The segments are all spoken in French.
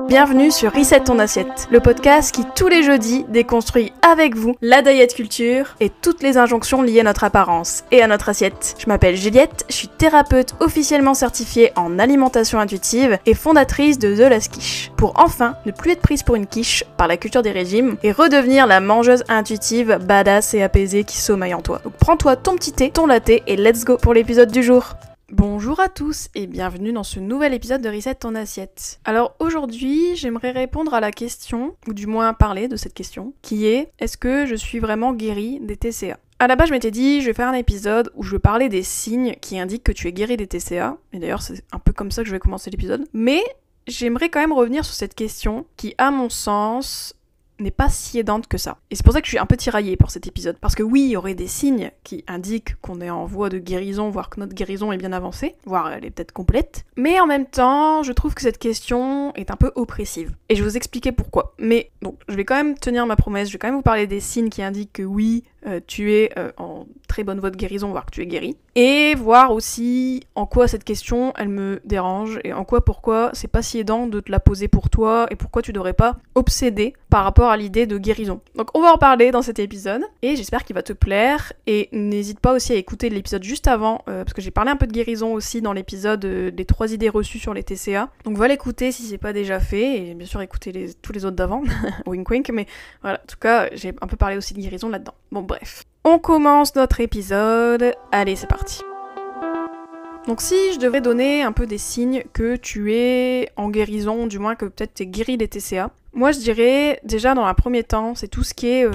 Bienvenue sur Reset ton assiette, le podcast qui tous les jeudis déconstruit avec vous la diet culture et toutes les injonctions liées à notre apparence et à notre assiette. Je m'appelle Juliette, je suis thérapeute officiellement certifiée en alimentation intuitive et fondatrice de The Last Quiche, pour enfin ne plus être prise pour une quiche par la culture des régimes et redevenir la mangeuse intuitive, badass et apaisée qui sommeille en toi. Donc prends-toi ton petit thé, ton latte et let's go pour l'épisode du jour. Bonjour à tous et bienvenue dans ce nouvel épisode de Reset ton assiette. Alors aujourd'hui, j'aimerais répondre à la question, ou du moins parler de cette question, qui est « Est-ce que je suis vraiment guérie des TCA ?» À la base, je m'étais dit, je vais faire un épisode où je vais parler des signes qui indiquent que tu es guérie des TCA, et d'ailleurs c'est un peu comme ça que je vais commencer l'épisode, mais j'aimerais quand même revenir sur cette question qui, à mon sens, n'est pas si aidante que ça. Et c'est pour ça que je suis un peu tiraillée pour cet épisode. Parce que oui, il y aurait des signes qui indiquent qu'on est en voie de guérison, voire que notre guérison est bien avancée, voire elle est peut-être complète. Mais en même temps, je trouve que cette question est un peu oppressive. Et je vais vous expliquer pourquoi. Mais donc, je vais quand même tenir ma promesse, je vais quand même vous parler des signes qui indiquent que oui, tu es en très bonne voie de guérison, voire que tu es guéri. Et voir aussi en quoi cette question, elle me dérange, et en quoi, pourquoi c'est pas si aidant de te la poser pour toi, et pourquoi tu devrais pas obséder par rapport à l'idée de guérison. Donc on va en parler dans cet épisode, et j'espère qu'il va te plaire, et n'hésite pas aussi à écouter l'épisode juste avant, parce que j'ai parlé un peu de guérison aussi dans l'épisode des 3 idées reçues sur les TCA. Donc va l'écouter si c'est pas déjà fait, et bien sûr écouter tous les autres d'avant, wink wink, mais voilà, en tout cas j'ai un peu parlé aussi de guérison là-dedans. Bon bref. On commence notre épisode, allez c'est parti. Donc si je devrais donner un peu des signes que tu es en guérison, du moins que peut-être tu es guéri des TCA, moi je dirais déjà dans un premier temps, c'est tout ce qui est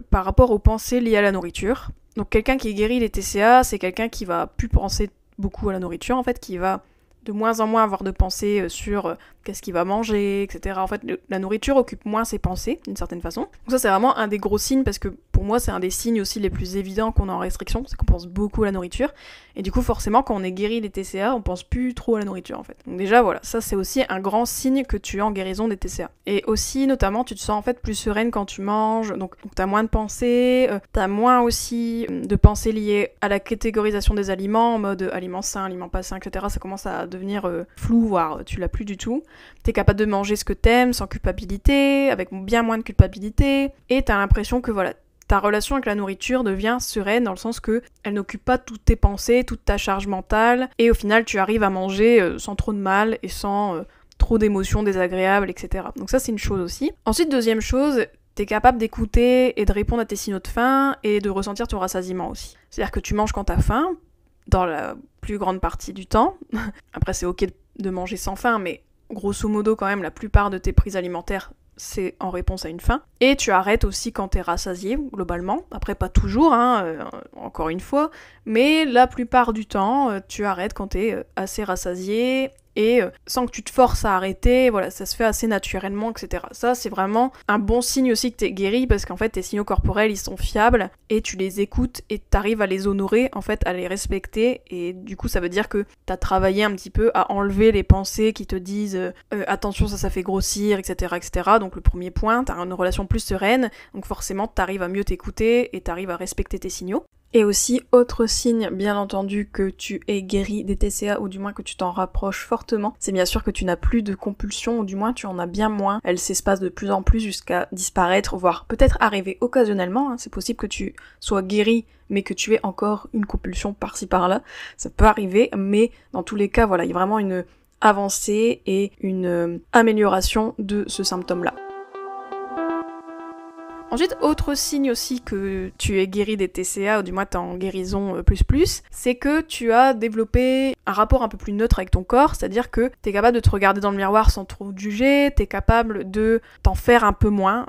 par rapport aux pensées liées à la nourriture. Donc quelqu'un qui est guéri des TCA, c'est quelqu'un qui va plus penser beaucoup à la nourriture en fait, qui va de moins en moins avoir de pensées sur qu'est-ce qu'il va manger, etc. En fait, la nourriture occupe moins ses pensées, d'une certaine façon. Donc ça, c'est vraiment un des gros signes, parce que pour moi, c'est un des signes aussi les plus évidents qu'on est en restriction, c'est qu'on pense beaucoup à la nourriture. Et du coup, forcément, quand on est guéri des TCA, on pense plus trop à la nourriture, en fait. Donc déjà, voilà, ça, c'est aussi un grand signe que tu es en guérison des TCA. Et aussi, notamment, tu te sens en fait plus sereine quand tu manges, donc t'as moins de pensées, t'as moins aussi de pensées liées à la catégorisation des aliments, en mode aliments sains, aliments pas sains, etc. Ça commence à devenir flou, voire tu l'as plus du tout. T'es capable de manger ce que t'aimes sans culpabilité, avec bien moins de culpabilité, et t'as l'impression que voilà, ta relation avec la nourriture devient sereine dans le sens que elle n'occupe pas toutes tes pensées, toute ta charge mentale, et au final tu arrives à manger sans trop de mal et sans trop d'émotions désagréables, etc. Donc ça c'est une chose aussi. Ensuite, deuxième chose, t'es capable d'écouter et de répondre à tes signaux de faim et de ressentir ton rassasiement aussi. C'est-à-dire que tu manges quand t'as faim, dans la plus grande partie du temps. Après c'est ok de manger sans faim, mais grosso modo quand même la plupart de tes prises alimentaires c'est en réponse à une faim. Et tu arrêtes aussi quand t'es rassasié, globalement. Après, pas toujours, encore une fois. Mais la plupart du temps, tu arrêtes quand t'es assez rassasié. Et sans que tu te forces à arrêter, voilà, ça se fait assez naturellement, etc. Ça, c'est vraiment un bon signe aussi que t'es guéri, parce qu'en fait, tes signaux corporels, ils sont fiables, et tu les écoutes, et t'arrives à les honorer, en fait, à les respecter, et du coup, ça veut dire que t'as travaillé un petit peu à enlever les pensées qui te disent attention, ça fait grossir, etc., etc. Donc le premier point, t'as une relation plus sereine, donc forcément, t'arrives à mieux t'écouter, et t'arrives à respecter tes signaux. Et aussi, autre signe, bien entendu, que tu es guéri des TCA, ou du moins que tu t'en rapproches fortement, c'est bien sûr que tu n'as plus de compulsions, ou du moins tu en as bien moins. Elles s'espacent de plus en plus jusqu'à disparaître, voire peut-être arriver occasionnellement. C'est possible que tu sois guéri, mais que tu aies encore une compulsion par-ci par-là. Ça peut arriver, mais dans tous les cas, voilà, il y a vraiment une avancée et une amélioration de ce symptôme-là. Ensuite, autre signe aussi que tu es guéri des TCA, ou du moins t'es en guérison plus, c'est que tu as développé un rapport un peu plus neutre avec ton corps, c'est-à-dire que t'es capable de te regarder dans le miroir sans trop te juger, t'es capable de t'en faire un peu moins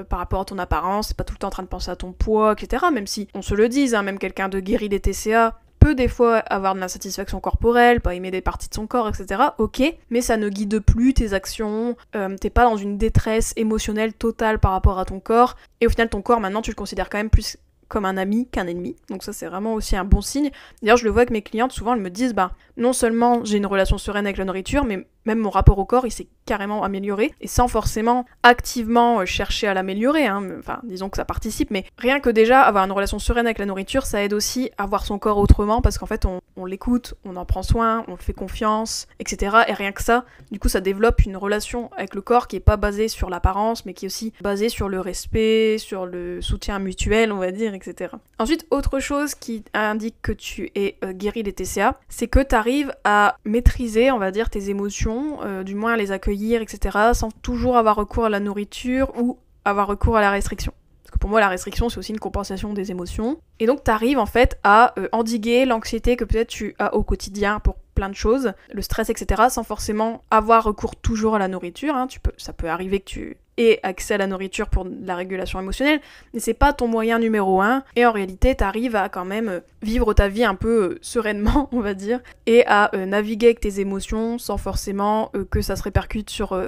par rapport à ton apparence, t'es pas tout le temps en train de penser à ton poids, etc. Même si, on se le dise, même quelqu'un de guéri des TCA peut des fois avoir de l'insatisfaction corporelle, pas aimer des parties de son corps, etc. Ok, mais ça ne guide plus tes actions, t'es pas dans une détresse émotionnelle totale par rapport à ton corps, et au final ton corps maintenant tu le considères quand même plus comme un ami qu'un ennemi, donc ça c'est vraiment aussi un bon signe. D'ailleurs je le vois avec mes clientes, souvent elles me disent non seulement j'ai une relation sereine avec la nourriture, mais même mon rapport au corps, il s'est carrément amélioré, et sans forcément activement chercher à l'améliorer, hein. Enfin, disons que ça participe, mais rien que déjà avoir une relation sereine avec la nourriture, ça aide aussi à voir son corps autrement, parce qu'en fait, on l'écoute, on en prend soin, on le fait confiance, etc. Et rien que ça, du coup, ça développe une relation avec le corps qui est pas basée sur l'apparence, mais qui est aussi basée sur le respect, sur le soutien mutuel, on va dire, etc. Ensuite, autre chose qui indique que tu es guéri des TCA, c'est que tu arrives à maîtriser, on va dire, tes émotions, du moins à les accueillir, etc., sans toujours avoir recours à la nourriture ou avoir recours à la restriction. Parce que pour moi, la restriction, c'est aussi une compensation des émotions. Et donc, tu arrives en fait à endiguer l'anxiété que peut-être tu as au quotidien pour plein de choses, le stress, etc., sans forcément avoir recours toujours à la nourriture, hein. Ça peut arriver que tu aies accès à la nourriture pour la régulation émotionnelle, mais c'est pas ton moyen numéro 1, et en réalité, t'arrives à quand même vivre ta vie un peu sereinement, on va dire, et à naviguer avec tes émotions sans forcément que ça se répercute sur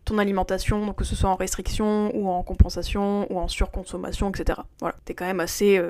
ton alimentation, donc que ce soit en restriction, ou en compensation, ou en surconsommation, etc. Voilà, t'es quand même assez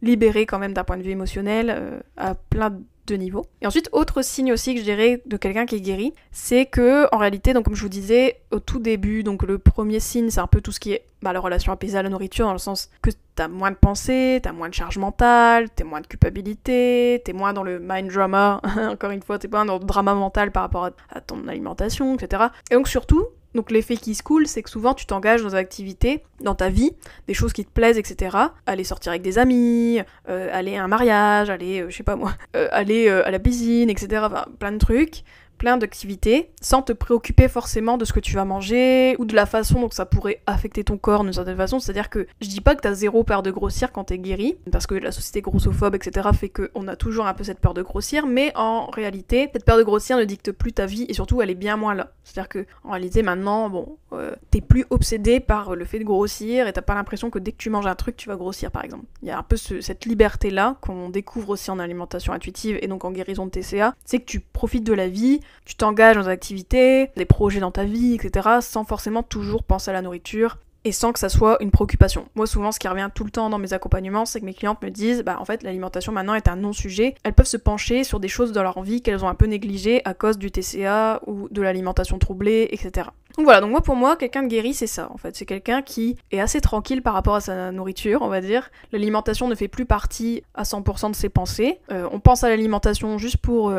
libéré quand même d'un point de vue émotionnel à plein de niveaux. Et ensuite, autre signe aussi que je dirais de quelqu'un qui est guéri, c'est que en réalité, donc comme je vous disais au tout début, donc le premier signe, c'est un peu tout ce qui est la relation apaisée à la nourriture, dans le sens que t'as moins de pensées, t'as moins de charge mentale, t'es moins de culpabilité, t'es moins dans le mind drama, encore une fois, t'es pas dans le drama mental par rapport à ton alimentation, etc. Et donc surtout, donc l'effet qui se coule, c'est que souvent tu t'engages dans des activités, dans ta vie, des choses qui te plaisent, etc. Aller sortir avec des amis, aller à un mariage, aller, je sais pas moi, aller à la piscine, etc. Enfin, plein de trucs, plein d'activités, sans te préoccuper forcément de ce que tu vas manger, ou de la façon dont ça pourrait affecter ton corps d'une certaine façon. C'est-à-dire que je dis pas que t'as zéro peur de grossir quand t'es guéri, parce que la société grossophobe, etc. fait qu'on a toujours un peu cette peur de grossir, mais en réalité, cette peur de grossir ne dicte plus ta vie, et surtout elle est bien moins là. C'est-à-dire que en réalité maintenant, t'es plus obsédé par le fait de grossir, et t'as pas l'impression que dès que tu manges un truc, tu vas grossir par exemple. Il y a un peu cette liberté-là qu'on découvre aussi en alimentation intuitive, et donc en guérison de TCA, c'est que tu profites de la vie, tu t'engages dans des activités, des projets dans ta vie, etc., sans forcément toujours penser à la nourriture, et sans que ça soit une préoccupation. Moi, souvent, ce qui revient tout le temps dans mes accompagnements, c'est que mes clientes me disent, en fait, l'alimentation maintenant est un non-sujet. Elles peuvent se pencher sur des choses dans leur vie qu'elles ont un peu négligées à cause du TCA ou de l'alimentation troublée, etc. Donc voilà, donc pour moi, quelqu'un de guéri, c'est ça, en fait. C'est quelqu'un qui est assez tranquille par rapport à sa nourriture, on va dire. L'alimentation ne fait plus partie à 100% de ses pensées. On pense à l'alimentation juste pour,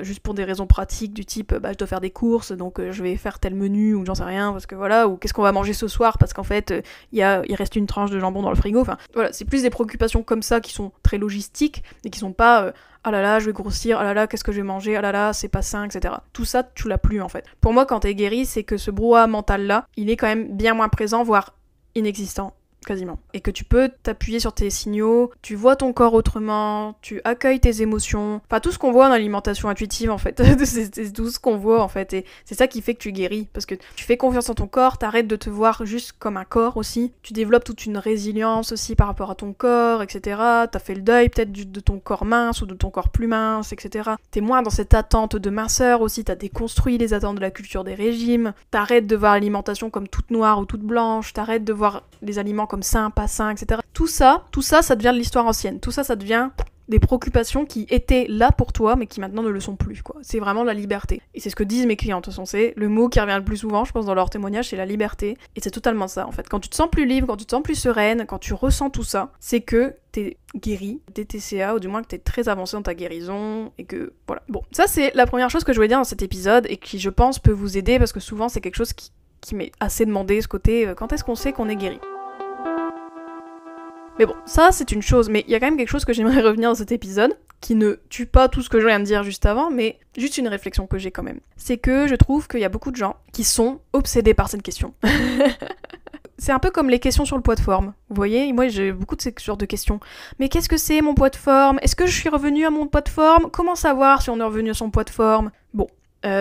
juste pour des raisons pratiques, du type, je dois faire des courses, donc je vais faire tel menu, ou j'en sais rien, parce que voilà, ou qu'est-ce qu'on va manger ce soir, parce qu'en fait, il reste une tranche de jambon dans le frigo. Enfin, voilà, c'est plus des préoccupations comme ça qui sont très logistiques, et qui sont pas... ah là là, je vais grossir, ah là là, qu'est-ce que je vais manger, ah là là, c'est pas sain, etc. Tout ça, tu l'as plus en fait. Pour moi, quand t'es guéri, c'est que ce brouhaha mental-là, il est quand même bien moins présent, voire inexistant. Quasiment. Et que tu peux t'appuyer sur tes signaux, tu vois ton corps autrement, tu accueilles tes émotions, enfin tout ce qu'on voit en alimentation intuitive en fait, c'est tout ce qu'on voit en fait, et c'est ça qui fait que tu guéris, parce que tu fais confiance en ton corps, t'arrêtes de te voir juste comme un corps aussi, tu développes toute une résilience aussi par rapport à ton corps, etc. T'as fait le deuil peut-être de ton corps mince ou de ton corps plus mince, etc. T'es moins dans cette attente de minceur aussi, t'as déconstruit les attentes de la culture des régimes, t'arrêtes de voir l'alimentation comme toute noire ou toute blanche, t'arrêtes de voir les aliments comme sain, pas sain, etc. Tout ça, ça devient de l'histoire ancienne. Tout ça, ça devient des préoccupations qui étaient là pour toi, mais qui maintenant ne le sont plus, quoi. C'est vraiment la liberté. Et c'est ce que disent mes clients, de toute façon, c'est le mot qui revient le plus souvent, je pense, dans leur témoignage, c'est la liberté. Et c'est totalement ça, en fait. Quand tu te sens plus libre, quand tu te sens plus sereine, quand tu ressens tout ça, c'est que t'es guéri des TCA, ou du moins que t'es très avancé dans ta guérison, et que, voilà. Bon, ça, c'est la première chose que je voulais dire dans cet épisode, et qui, je pense, peut vous aider, parce que souvent, c'est quelque chose qui m'est assez demandé, ce côté, quand est-ce qu'on sait qu'on est guéri ? Mais bon, ça c'est une chose, mais il y a quand même quelque chose que j'aimerais revenir dans cet épisode, qui ne tue pas tout ce que je viens de dire juste avant, mais juste une réflexion que j'ai quand même. C'est que je trouve qu'il y a beaucoup de gens qui sont obsédés par cette question. C'est un peu comme les questions sur le poids de forme. Vous voyez, moi j'ai beaucoup de ce genre de questions. Mais qu'est-ce que c'est mon poids de forme ? Est-ce que je suis revenue à mon poids de forme ? Comment savoir si on est revenu à son poids de forme ? Bon,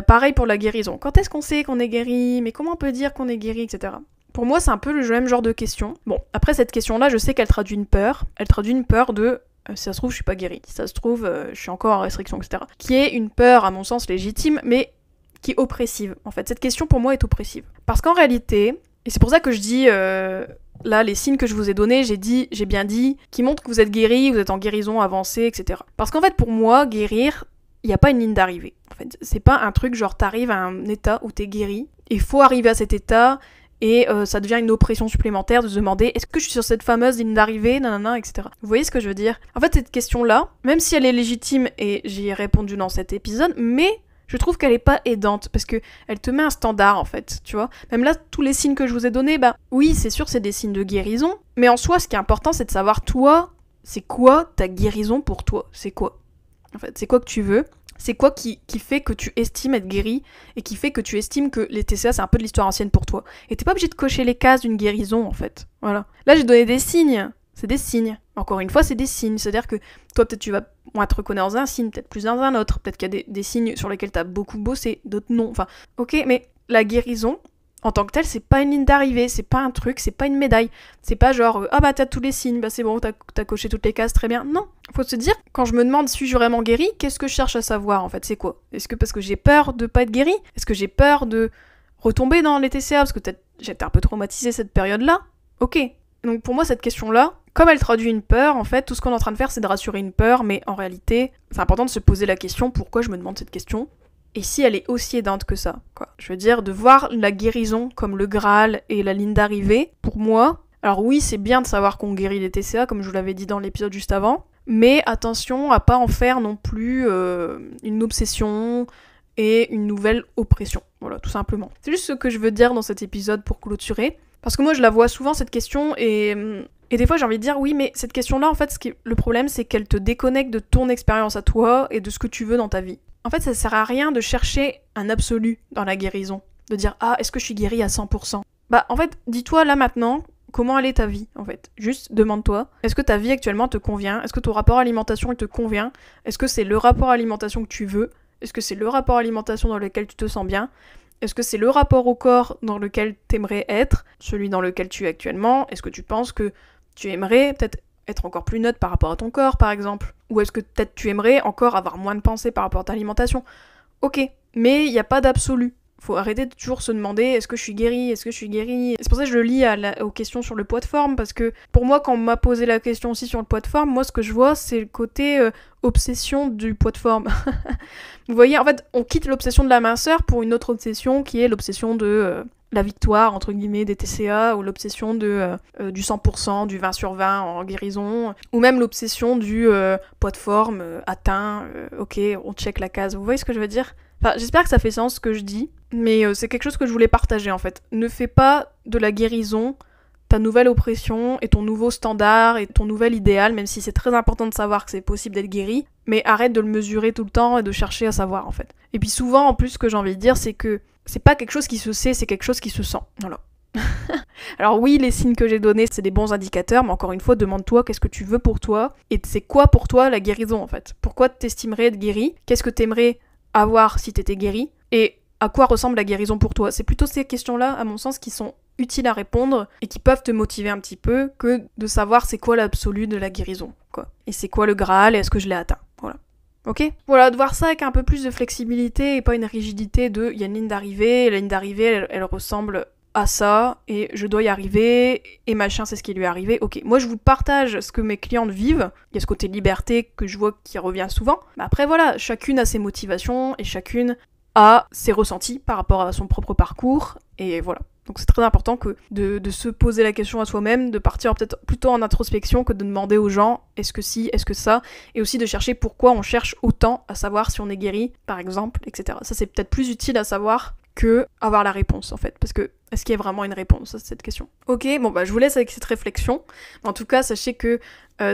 pareil pour la guérison. Quand est-ce qu'on sait qu'on est guéri ? Mais comment on peut dire qu'on est guéri, etc. Pour moi, c'est un peu le même genre de question. Bon, après cette question-là, je sais qu'elle traduit une peur. Elle traduit une peur de si ça se trouve, je suis pas guérie. Si ça se trouve, je suis encore en restriction, etc. Qui est une peur, à mon sens, légitime, mais qui est oppressive. En fait, cette question, pour moi, est oppressive. Parce qu'en réalité, et c'est pour ça que je dis, là, les signes que je vous ai donnés, j'ai bien dit, qui montrent que vous êtes guéri, vous êtes en guérison avancée, etc. Parce qu'en fait, pour moi, guérir, il n'y a pas une ligne d'arrivée. fait. C'est pas un truc genre t'arrives à un état où t'es guéri, il faut arriver à cet état, et ça devient une oppression supplémentaire de se demander est-ce que je suis sur cette fameuse ligne d'arrivée, nanana, etc. Vous voyez ce que je veux dire? En fait, cette question-là, même si elle est légitime, et j'y ai répondu dans cet épisode, mais je trouve qu'elle est pas aidante, parce que elle te met un standard, en fait, tu vois. Même là, tous les signes que je vous ai donnés, oui, c'est sûr, c'est des signes de guérison, mais en soi, ce qui est important, c'est de savoir, toi, c'est quoi ta guérison pour toi? C'est quoi? En fait, c'est quoi que tu veux? C'est quoi qui fait que tu estimes être guéri et qui fait que tu estimes que les TCA c'est un peu de l'histoire ancienne pour toi. Et t'es pas obligé de cocher les cases d'une guérison en fait. Voilà. Là j'ai donné des signes. C'est des signes. Encore une fois, c'est des signes. C'est-à-dire que toi peut-être tu vas moins te reconnaître dans un signe, peut-être plus dans un autre. Peut-être qu'il y a des signes sur lesquels t'as beaucoup bossé, d'autres non. Enfin, ok, mais la guérison, en tant que telle, c'est pas une ligne d'arrivée, c'est pas un truc, c'est pas une médaille. C'est pas genre, t'as tous les signes, c'est bon, t'as coché toutes les cases, très bien. Non, faut se dire, quand je me demande suis-je vraiment guéri, qu'est-ce que je cherche à savoir en fait, c'est quoi? Est-ce que parce que j'ai peur de pas être guéri? Est-ce que j'ai peur de retomber dans les TCA parce que peut-être j'étais un peu traumatisée cette période-là? Ok. Donc pour moi, cette question-là, comme elle traduit une peur, en fait, tout ce qu'on est en train de faire, c'est de rassurer une peur, mais en réalité, c'est important de se poser la question, pourquoi je me demande cette question? Et si elle est aussi aidante que ça, quoi. Je veux dire, de voir la guérison comme le Graal et la ligne d'arrivée, pour moi, alors oui, c'est bien de savoir qu'on guérit les TCA, comme je vous l'avais dit dans l'épisode juste avant, mais attention à pas en faire non plus une obsession et une nouvelle oppression. Voilà, tout simplement. C'est juste ce que je veux dire dans cet épisode pour clôturer. Parce que moi, je la vois souvent, cette question, et des fois, j'ai envie de dire, oui, mais cette question-là, en fait, le problème, c'est qu'elle te déconnecte de ton expérience à toi et de ce que tu veux dans ta vie. En fait, ça sert à rien de chercher un absolu dans la guérison. De dire, est-ce que je suis guérie à 100%? En fait, dis-toi, là, maintenant, comment elle est ta vie, en fait. Juste, demande-toi, est-ce que ta vie actuellement te convient? Est-ce que ton rapport à l'alimentation, il te convient? Est-ce que c'est le rapport à l'alimentation que tu veux? Est-ce que c'est le rapport à l'alimentation dans lequel tu te sens bien? Est-ce que c'est le rapport au corps dans lequel t'aimerais être? Celui dans lequel tu es actuellement? Est-ce que tu penses que tu aimerais peut-être être encore plus neutre par rapport à ton corps, par exemple? Ou est-ce que peut-être tu aimerais encore avoir moins de pensées par rapport à ta alimentation? Ok, mais il n'y a pas d'absolu. Faut arrêter de toujours se demander est-ce que je suis guérie, est-ce que je suis guérie. C'est pour ça que je le lis aux questions sur le poids de forme, parce que pour moi, quand on m'a posé la question aussi sur le poids de forme, moi ce que je vois, c'est le côté obsession du poids de forme. Vous voyez, en fait, on quitte l'obsession de la minceur pour une autre obsession qui est l'obsession de la victoire, entre guillemets, des TCA, ou l'obsession du 100%, du 20/20 en guérison, ou même l'obsession du poids de forme atteint, ok, on check la case. Vous voyez ce que je veux dire? Enfin, j'espère que ça fait sens ce que je dis, mais c'est quelque chose que je voulais partager en fait. Ne fais pas de la guérison ta nouvelle oppression et ton nouveau standard et ton nouvel idéal, même si c'est très important de savoir que c'est possible d'être guéri, mais arrête de le mesurer tout le temps et de chercher à savoir en fait. Et puis souvent, en plus, ce que j'ai envie de dire, c'est que c'est pas quelque chose qui se sait, c'est quelque chose qui se sent. Voilà. Alors oui, les signes que j'ai donnés, c'est des bons indicateurs, mais encore une fois, demande-toi qu'est-ce que tu veux pour toi, et c'est quoi pour toi la guérison en fait. Pourquoi t'estimerais être guéri? Qu'est-ce que t'aimerais avoir si t'étais guéri? Et à quoi ressemble la guérison pour toi? C'est plutôt ces questions-là, à mon sens, qui sont utiles à répondre et qui peuvent te motiver un petit peu que de savoir c'est quoi l'absolu de la guérison, quoi. Et c'est quoi le Graal et est-ce que je l'ai atteint? Voilà. Ok? Voilà, de voir ça avec un peu plus de flexibilité et pas une rigidité de il y a une ligne d'arrivée, et la ligne d'arrivée, elle ressemble à ça, et je dois y arriver, et machin, c'est ce qui lui est arrivé. Ok, moi je vous partage ce que mes clientes vivent, il y a ce côté liberté que je vois qui revient souvent, mais après voilà, chacune a ses motivations, et chacune a ses ressentis par rapport à son propre parcours, et voilà. Donc c'est très important que de se poser la question à soi-même, de partir peut-être plutôt en introspection que de demander aux gens est-ce que si, est-ce que ça, et aussi de chercher pourquoi on cherche autant à savoir si on est guéri, par exemple, etc. Ça c'est peut-être plus utile à savoir que avoir la réponse en fait, parce que est-ce qu'il y a vraiment une réponse à cette question? Ok, bon je vous laisse avec cette réflexion. En tout cas, sachez que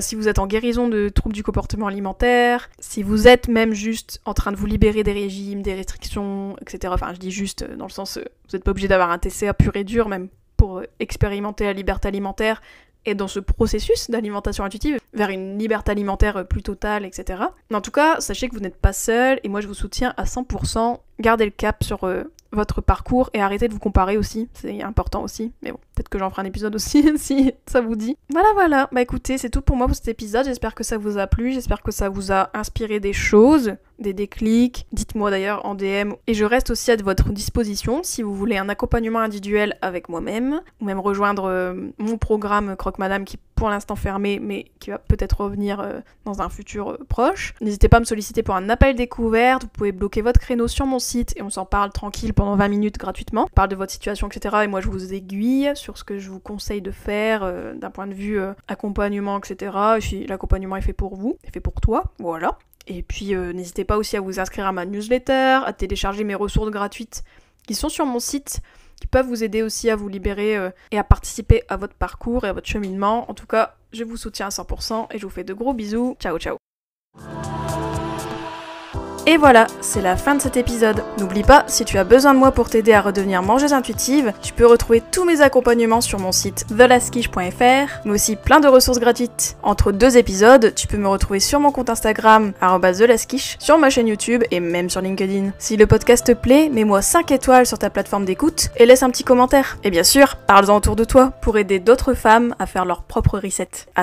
si vous êtes en guérison de troubles du comportement alimentaire, si vous êtes même juste en train de vous libérer des régimes, des restrictions, etc. Enfin, je dis juste dans le sens, vous n'êtes pas obligé d'avoir un TCA pur et dur, même pour expérimenter la liberté alimentaire, et dans ce processus d'alimentation intuitive vers une liberté alimentaire plus totale, etc. Mais en tout cas, sachez que vous n'êtes pas seul, et moi je vous soutiens à 100%. Gardez le cap sur votre parcours et arrêtez de vous comparer aussi, c'est important aussi. Mais bon, peut-être que j'en ferai un épisode aussi si ça vous dit. Voilà. Bah écoutez, c'est tout pour moi pour cet épisode. J'espère que ça vous a plu, j'espère que ça vous a inspiré des choses, des déclics. Dites-moi d'ailleurs en DM. Et je reste aussi à votre disposition si vous voulez un accompagnement individuel avec moi-même, ou même rejoindre mon programme Croque Madame qui pour l'instant fermé, mais qui va peut-être revenir dans un futur proche. N'hésitez pas à me solliciter pour un appel découverte, vous pouvez bloquer votre créneau sur mon site et on s'en parle tranquille pendant 20 minutes gratuitement. On parle de votre situation, etc. Et moi je vous aiguille sur ce que je vous conseille de faire d'un point de vue accompagnement, etc. Et si l'accompagnement est fait pour vous, est fait pour toi, voilà. Et puis n'hésitez pas aussi à vous inscrire à ma newsletter, à télécharger mes ressources gratuites qui sont sur mon site, qui peuvent vous aider aussi à vous libérer et à participer à votre parcours et à votre cheminement. En tout cas, je vous soutiens à 100% et je vous fais de gros bisous. Ciao, ciao. Et voilà, c'est la fin de cet épisode. N'oublie pas, si tu as besoin de moi pour t'aider à redevenir mangeuse intuitive, tu peux retrouver tous mes accompagnements sur mon site thelaskish.fr, mais aussi plein de ressources gratuites. Entre 2 épisodes, tu peux me retrouver sur mon compte Instagram, @thelaskish, sur ma chaîne YouTube et même sur LinkedIn. Si le podcast te plaît, mets-moi 5 étoiles sur ta plateforme d'écoute et laisse un petit commentaire. Et bien sûr, parle-en autour de toi pour aider d'autres femmes à faire leur propre reset. À bientôt.